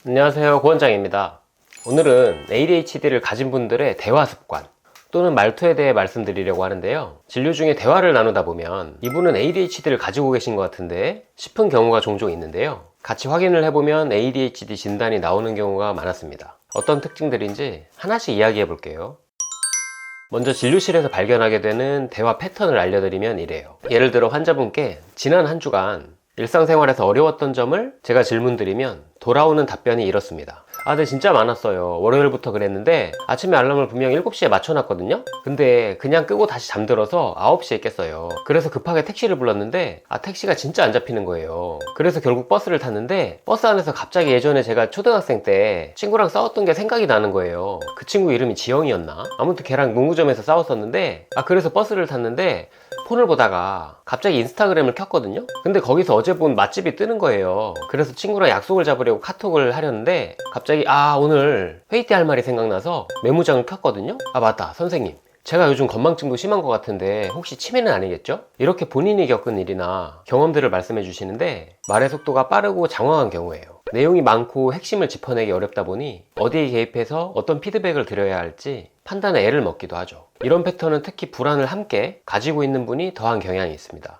안녕하세요, 고원장입니다. 오늘은 ADHD를 가진 분들의 대화 습관 또는 말투에 대해 말씀드리려고 하는데요. 진료 중에 대화를 나누다 보면 이분은 ADHD를 가지고 계신 것 같은데 싶은 경우가 종종 있는데요. 같이 확인을 해보면 ADHD 진단이 나오는 경우가 많았습니다. 어떤 특징들인지 하나씩 이야기해 볼게요. 먼저 진료실에서 발견하게 되는 대화 패턴을 알려드리면 이래요. 예를 들어 환자분께 지난 한 주간 일상생활에서 어려웠던 점을 제가 질문드리면 돌아오는 답변이 이렇습니다. 네, 진짜 많았어요. 월요일부터 그랬는데 아침에 알람을 분명 7시에 맞춰놨거든요. 근데 그냥 끄고 다시 잠들어서 9시에 깼어요. 그래서 급하게 택시를 불렀는데 택시가 진짜 안 잡히는 거예요. 그래서 결국 버스를 탔는데 버스 안에서 갑자기 예전에 제가 초등학생 때 친구랑 싸웠던 게 생각이 나는 거예요. 그 친구 이름이 지영이었나? 아무튼 걔랑 문구점에서 싸웠었는데 그래서 버스를 탔는데 폰을 보다가 갑자기 인스타그램을 켰거든요. 근데 거기서 어제 본 맛집이 뜨는 거예요. 그래서 친구랑 약속을 잡으려고 카톡을 하려는데 갑자기 오늘 회의 때 할 말이 생각나서 메모장을 켰거든요. 맞다, 선생님, 제가 요즘 건망증도 심한 것 같은데 혹시 치매는 아니겠죠? 이렇게 본인이 겪은 일이나 경험들을 말씀해 주시는데 말의 속도가 빠르고 장황한 경우예요. 내용이 많고 핵심을 짚어내기 어렵다 보니 어디에 개입해서 어떤 피드백을 드려야 할지 판단에 애를 먹기도 하죠. 이런 패턴은 특히 불안을 함께 가지고 있는 분이 더한 경향이 있습니다.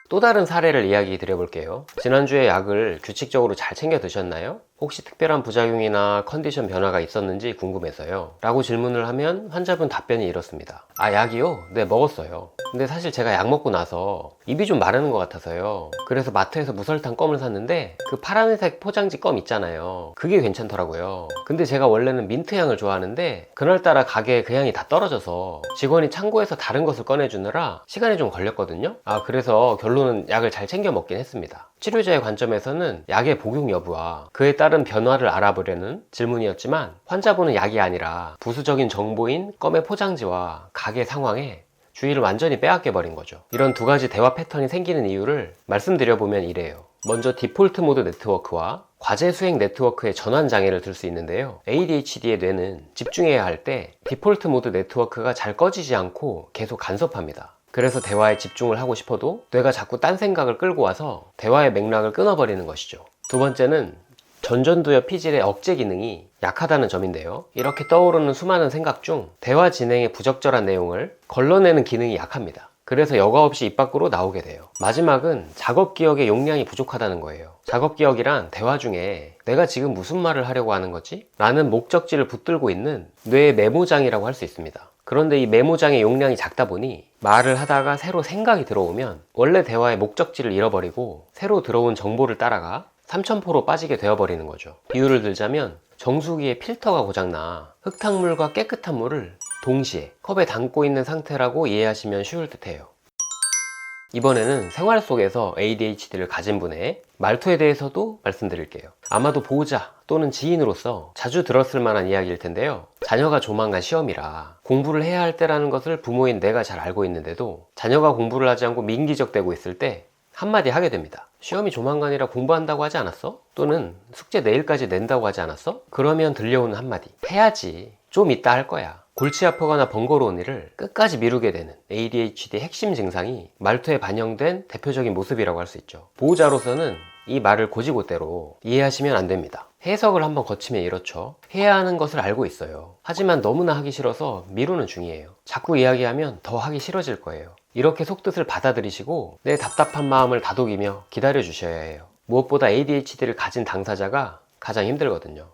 또 다른 사례를 이야기 드려볼게요. 지난주에 약을 규칙적으로 잘 챙겨 드셨나요? 혹시 특별한 부작용이나 컨디션 변화가 있었는지 궁금해서요 라고 질문을 하면 환자분 답변이 이렇습니다. 약이요? 네, 먹었어요. 근데 사실 제가 약 먹고 나서 입이 좀 마르는 것 같아서요. 그래서 마트에서 무설탕 껌을 샀는데 그 파란색 포장지 껌 있잖아요. 그게 괜찮더라고요. 근데 제가 원래는 민트향을 좋아하는데 그날따라 가게에 그 향이 다 떨어져서 직원이 창고에서 다른 것을 꺼내주느라 시간이 좀 걸렸거든요. 그래서 결론은 약을 잘 챙겨 먹긴 했습니다. 치료자의 관점에서는 약의 복용 여부와 그에 따른 변화를 알아보려는 질문이었지만 환자분은 약이 아니라 부수적인 정보인 껌의 포장지와 가게 상황에 주의를 완전히 빼앗겨버린 거죠. 이런 두 가지 대화 패턴이 생기는 이유를 말씀드려보면 이래요. 먼저 디폴트 모드 네트워크와 과제 수행 네트워크의 전환 장애를 들 수 있는데요. ADHD의 뇌는 집중해야 할 때 디폴트 모드 네트워크가 잘 꺼지지 않고 계속 간섭합니다. 그래서 대화에 집중을 하고 싶어도 뇌가 자꾸 딴 생각을 끌고 와서 대화의 맥락을 끊어버리는 것이죠. 두 번째는 전전두엽 피질의 억제 기능이 약하다는 점인데요. 이렇게 떠오르는 수많은 생각 중 대화 진행에 부적절한 내용을 걸러내는 기능이 약합니다. 그래서 여과 없이 입 밖으로 나오게 돼요. 마지막은 작업 기억의 용량이 부족하다는 거예요. 작업 기억이란 대화 중에 내가 지금 무슨 말을 하려고 하는 거지? 라는 목적지를 붙들고 있는 뇌의 메모장이라고 할 수 있습니다. 그런데 이 메모장의 용량이 작다 보니 말을 하다가 새로 생각이 들어오면 원래 대화의 목적지를 잃어버리고 새로 들어온 정보를 따라가 삼천포로 빠지게 되어버리는 거죠. 비유를 들자면 정수기의 필터가 고장나 흙탕물과 깨끗한 물을 동시에 컵에 담고 있는 상태라고 이해하시면 쉬울 듯해요. 이번에는 생활 속에서 ADHD를 가진 분의 말투에 대해서도 말씀드릴게요. 아마도 보호자 또는 지인으로서 자주 들었을 만한 이야기일 텐데요. 자녀가 조만간 시험이라 공부를 해야 할 때라는 것을 부모인 내가 잘 알고 있는데도 자녀가 공부를 하지 않고 민기적대고 있을 때 한마디 하게 됩니다. 시험이 조만간이라 공부한다고 하지 않았어? 또는 숙제 내일까지 낸다고 하지 않았어? 그러면 들려오는 한마디, 해야지, 좀 이따 할 거야. 골치 아프거나 번거로운 일을 끝까지 미루게 되는 ADHD의 핵심 증상이 말투에 반영된 대표적인 모습이라고 할 수 있죠. 보호자로서는 이 말을 곧이곧대로 이해하시면 안 됩니다. 해석을 한번 거치면 이렇죠. 해야 하는 것을 알고 있어요. 하지만 너무나 하기 싫어서 미루는 중이에요. 자꾸 이야기하면 더 하기 싫어질 거예요. 이렇게 속뜻을 받아들이시고 내 답답한 마음을 다독이며 기다려 주셔야 해요. 무엇보다 ADHD를 가진 당사자가 가장 힘들거든요.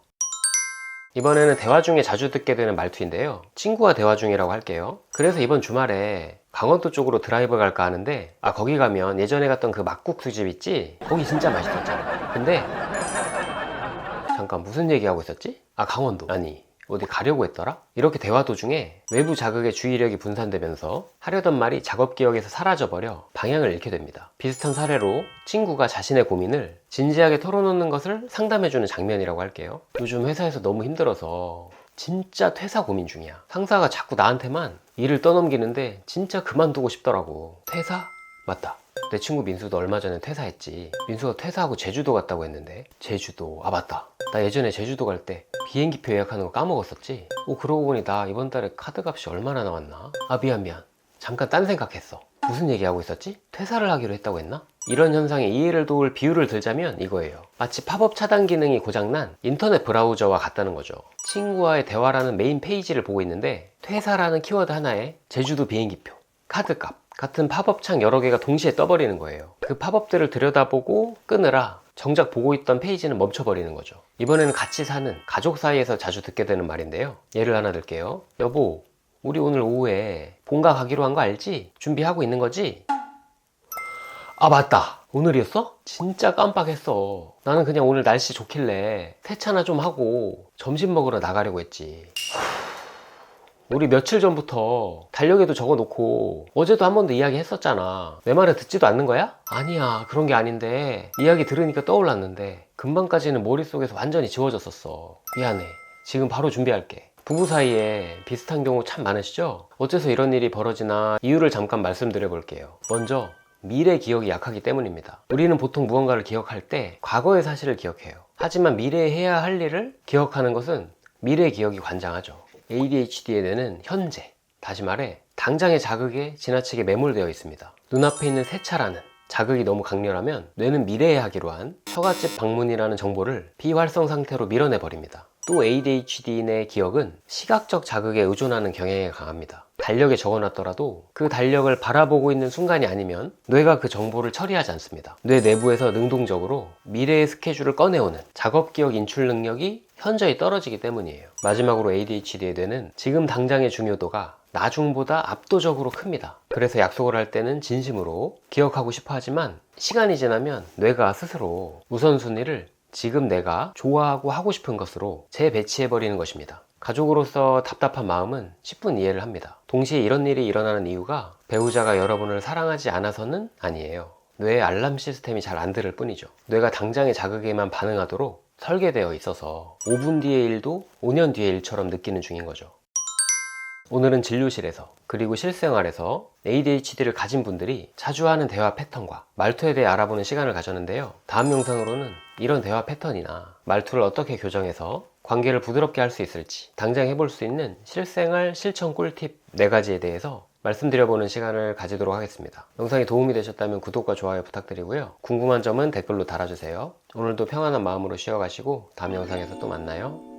이번에는 대화 중에 자주 듣게 되는 말투인데요. 친구와 대화 중이라고 할게요. 그래서 이번 주말에 강원도 쪽으로 드라이브 갈까 하는데 거기 가면 예전에 갔던 그 막국수집 있지? 거기 진짜 맛있었잖아. 근데 잠깐 무슨 얘기하고 있었지? 강원도. 아니, 어디 가려고 했더라? 이렇게 대화 도중에 외부 자극의 주의력이 분산되면서 하려던 말이 작업 기억에서 사라져버려 방향을 잃게 됩니다. 비슷한 사례로 친구가 자신의 고민을 진지하게 털어놓는 것을 상담해주는 장면이라고 할게요. 요즘 회사에서 너무 힘들어서 진짜 퇴사 고민 중이야. 상사가 자꾸 나한테만 일을 떠넘기는데 진짜 그만두고 싶더라고. 퇴사? 맞다. 내 친구 민수도 얼마 전에 퇴사했지. 민수가 퇴사하고 제주도 갔다고 했는데 제주도, 맞다, 나 예전에 제주도 갈 때 비행기표 예약하는 거 까먹었었지. 그러고 보니 나 이번 달에 카드값이 얼마나 나왔나? 미안 잠깐 딴 생각했어. 무슨 얘기하고 있었지? 퇴사를 하기로 했다고 했나? 이런 현상에 이해를 도울 비유를 들자면 이거예요. 마치 팝업 차단 기능이 고장난 인터넷 브라우저와 같다는 거죠. 친구와의 대화라는 메인 페이지를 보고 있는데 퇴사라는 키워드 하나에 제주도 비행기표, 카드값 같은 팝업 창 여러 개가 동시에 떠버리는 거예요. 그 팝업들을 들여다보고 끄느라 정작 보고 있던 페이지는 멈춰버리는 거죠. 이번에는 같이 사는 가족 사이에서 자주 듣게 되는 말인데요. 예를 하나 들게요. 여보, 우리 오늘 오후에 본가 가기로 한 거 알지? 준비하고 있는 거지? 아, 맞다. 오늘이었어? 진짜 깜빡했어. 나는 그냥 오늘 날씨 좋길래 세차나 좀 하고 점심 먹으러 나가려고 했지. 우리 며칠 전부터 달력에도 적어놓고 어제도 한 번 더 이야기했었잖아. 내 말을 듣지도 않는 거야? 아니야, 그런 게 아닌데 이야기 들으니까 떠올랐는데 금방까지는 머릿속에서 완전히 지워졌었어. 미안해. 지금 바로 준비할게. 부부 사이에 비슷한 경우 참 많으시죠? 어째서 이런 일이 벌어지나 이유를 잠깐 말씀드려 볼게요. 먼저 미래 기억이 약하기 때문입니다. 우리는 보통 무언가를 기억할 때 과거의 사실을 기억해요. 하지만 미래에 해야 할 일을 기억하는 것은 미래 기억이 관장하죠. ADHD의 뇌는 현재, 다시 말해 당장의 자극에 지나치게 매몰되어 있습니다. 눈앞에 있는 세차라는 자극이 너무 강렬하면 뇌는 미래에 하기로 한 처갓집 방문이라는 정보를 비활성 상태로 밀어내버립니다. 또 ADHD인의 기억은 시각적 자극에 의존하는 경향이 강합니다. 달력에 적어놨더라도 그 달력을 바라보고 있는 순간이 아니면 뇌가 그 정보를 처리하지 않습니다. 뇌 내부에서 능동적으로 미래의 스케줄을 꺼내오는 작업기억 인출 능력이 현저히 떨어지기 때문이에요. 마지막으로 ADHD의 뇌는 지금 당장의 중요도가 나중보다 압도적으로 큽니다. 그래서 약속을 할 때는 진심으로 기억하고 싶어 하지만 시간이 지나면 뇌가 스스로 우선순위를 지금 내가 좋아하고 하고 싶은 것으로 재배치해버리는 것입니다. 가족으로서 답답한 마음은 10분 이해를 합니다. 동시에 이런 일이 일어나는 이유가 배우자가 여러분을 사랑하지 않아서는 아니에요. 뇌의 알람 시스템이 잘 안 들을 뿐이죠. 뇌가 당장의 자극에만 반응하도록 설계되어 있어서 5분 뒤의 일도 5년 뒤의 일처럼 느끼는 중인 거죠. 오늘은 진료실에서 그리고 실생활에서 ADHD를 가진 분들이 자주 하는 대화 패턴과 말투에 대해 알아보는 시간을 가졌는데요. 다음 영상으로는 이런 대화 패턴이나 말투를 어떻게 교정해서 관계를 부드럽게 할 수 있을지 당장 해볼 수 있는 실생활 실천 꿀팁 4가지에 대해서 말씀드려보는 시간을 가지도록 하겠습니다. 영상이 도움이 되셨다면 구독과 좋아요 부탁드리고요. 궁금한 점은 댓글로 달아주세요. 오늘도 평안한 마음으로 쉬어가시고 다음 영상에서 또 만나요.